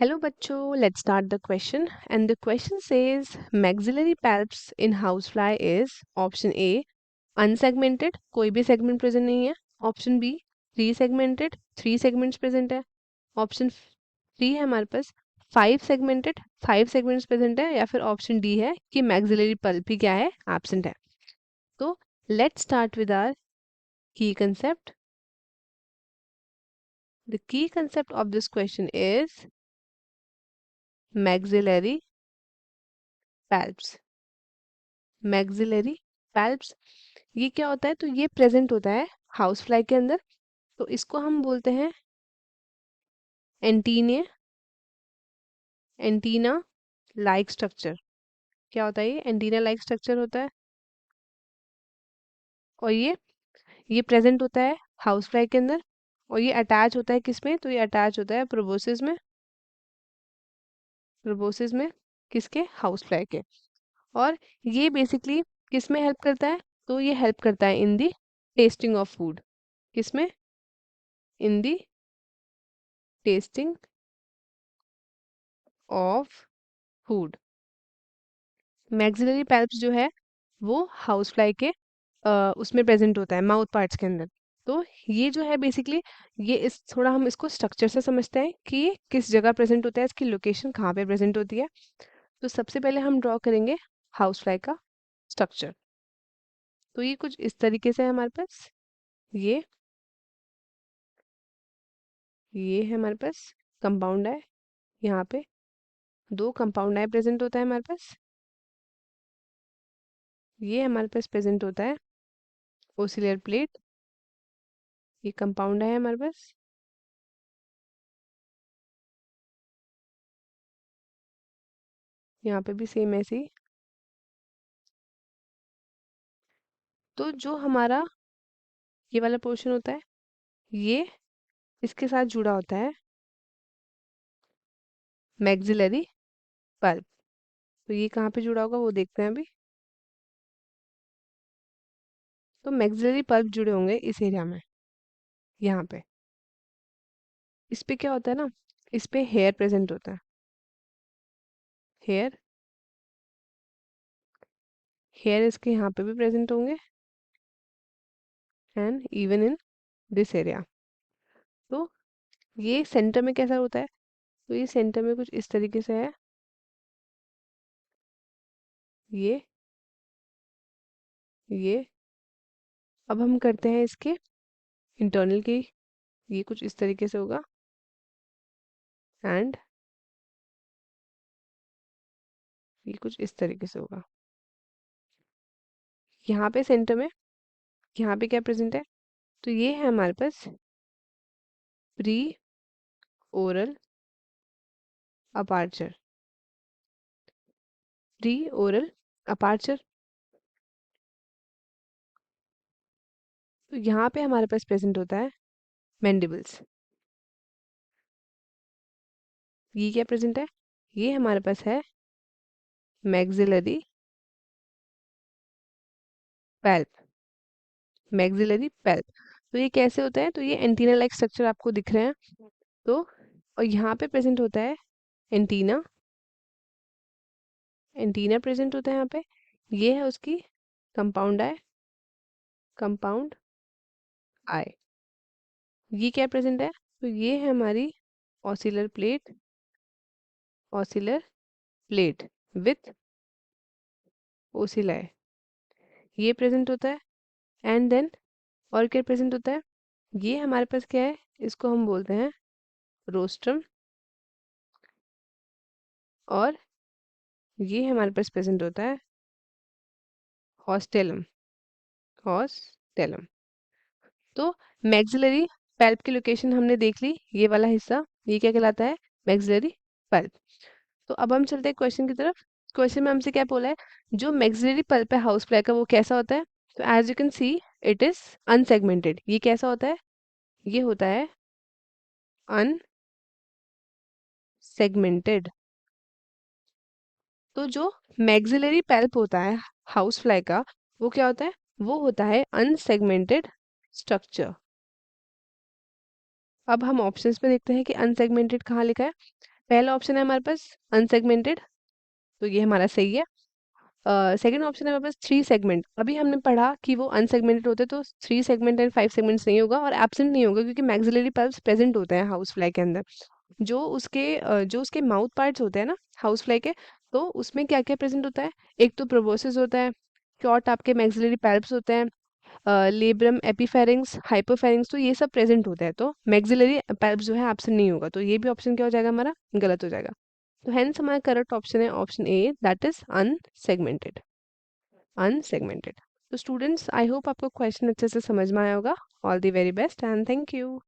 Hello बच्चों, let's start the question. And the question says maxillary palps in housefly is option A unsegmented, कोई भी segment present नहीं है. Option B three segmented, three segments present है. Option C है हमारे पास five segmented, five segments present है. या फिर option D है कि maxillary pulp ही क्या है, absent है. तो let's start with our key concept. The key concept of this question is maxillary palps. Maxillary palps ये क्या होता है? तो ये प्रेजेंट होता है हाउस फ्लाई के अंदर. तो इसको हम बोलते हैं एंटीने एंटीना लाइक स्ट्रक्चर. क्या होता है? ये एंटीना लाइक स्ट्रक्चर होता है. और ये प्रेजेंट होता है हाउस फ्लाई के अंदर. और ये अटैच होता है किसमें? तो ये अटैच होता है प्रोबोसिस में. प्रोबोसिस में किसके? हाउस फ्लाई के. और ये बेसिकली किस में हेल्प करता है? तो ये हेल्प करता है in the testing of food. किसमें? In the testing of food. Maxillary palps जो है वो हाउस फ्लाई के उसमें प्रेजेंट होता है माउथ पार्ट्स के अंदर. तो ये जो है बेसिकली ये इस थोड़ा हम इसको स्ट्रक्चर से समझते हैं कि ये किस जगह प्रेजेंट होता है, इसकी लोकेशन कहाँ पे प्रेजेंट होती है. तो सबसे पहले हम ड्रॉ करेंगे हाउस फ्लाई का स्ट्रक्चर. तो ये कुछ इस तरीके से है हमारे पास. ये ये है हमारे पास कंपाउंड है. यहाँ पे दो कंपाउंड है प्रेजेंट होता है हमारे पास. ये हमारे पास प्रेजेंट होता है ओसिलर प्लेट. ये कंपाउंड है हमारे पास. यहाँ पे भी सेम ऐसे ही. तो जो हमारा ये वाला पोर्शन होता है ये इसके साथ जुड़ा होता है मैक्सिलरी पल्प. तो ये कहाँ पे जुड़ा होगा वो देखते हैं अभी. तो मैक्सिलरी पल्प जुड़े होंगे इस एरिया में. यहाँ पे इस पे क्या होता है ना, इस पे हेयर प्रेजेंट होता है. हेयर हेयर इसके यहाँ पे भी प्रेजेंट होंगे and even in this area. तो ये सेंटर में कैसा होता है? तो ये सेंटर में कुछ इस तरीके से है. ये ये अब हम करते हैं इसके इंटरनल की. ये कुछ इस तरीके से होगा एंड ये कुछ इस तरीके से होगा. यहाँ पे सेंटर में यहाँ पे क्या प्रेजेंट है? तो ये है हमारे पास pre oral aperture. Pre oral aperture. तो यहाँ पे हमारे पास प्रेजेंट होता है मैंडिबल्स. ये क्या प्रेजेंट है? ये हमारे पास है मैक्सिलरी पैल्प. Maxillary palp. तो ये कैसे होता है? तो ये एंटीना लाइक स्ट्रक्चर आपको दिख रहे हैं. तो और यहाँ पे प्रेजेंट होता है एंटीना. एंटीना प्रेजेंट होता है यहाँ पे. ये है उसकी कंपाउंड आई. कंपाउंड आई. ये क्या प्रेजेंट है? तो ये है हमारी ocellar plate. Ocellar plate with ocelli. ये प्रेजेंट होता है. एंड देन और क्या प्रेजेंट होता है? ये हमारे पास क्या है? इसको हम बोलते हैं रोस्ट्रम. और ये हमारे पास प्रेजेंट होता है हॉस्टेलम. हॉस्टेलम. तो मैक्सिलरी पल्प की लोकेशन हमने देख ली. ये वाला हिस्सा ये क्या कहलाता है? Maxillary pulp. तो अब हम चलते हैं क्वेश्चन की तरफ. क्वेश्चन में हमसे क्या बोला है? जो मैक्सिलरी पल्प है हाउस फ्लाई का वो कैसा होता है? तो as you can see it is unsegmented. ये कैसा होता है? ये होता है अनसेगमेंटेड. तो जो मैक्सिलरी पल्प होता है हाउस फ्लाई का वो क्या होता है? वो होता है अनसेगमेंटेड स्ट्रक्चर. अब हम ऑप्शंस में देखते हैं कि अनसेगमेंटेड कहाँ लिखा है. पहला ऑप्शन है हमारे पास अनसेगमेंटेड, तो ये हमारा सही है। सेकंड ऑप्शन है हमारे पास 3 सेगमेंट। अभी हमने पढ़ा कि वो अनसेगमेंटेड होते तो 3 सेगमेंट एंड 5 सेगमेंट्स नहीं होगा और एब्सेंट नहीं होगा, क्योंकि मैक्सिलरी पल्प्स प्रेजेंट होते हैं हाउस फ्लाई के अंदर। जो उसके माउथ पार्ट्स होते हैं ना हाउस फ्लाई के, तो उसमें क्या क्या प्रेजेंट होता है? एक तो प्रोबोसिस होता है, शॉर्ट आपके मैक्सिलरी पल्प्स होते हैं, लेब्रम, एपीफेरिंग्स, हाइपोफेरिंग्स, तो ये सब प्रेजेंट होते हैं। तो मैक्सिलरी पल्प जो है एब्सेंट नहीं होगा, तो ये भी ऑप्शन क्या हो जाएगा हमारा? गलत हो जाएगा। तो हेंस हमारा करेक्ट ऑप्शन है option A, that is unsegmented. Unsegmented. तो स्टूडेंट्स, आई होप आपको क्वेश्चन अच्छे से समझ में आया होगा। All the very best and thank you.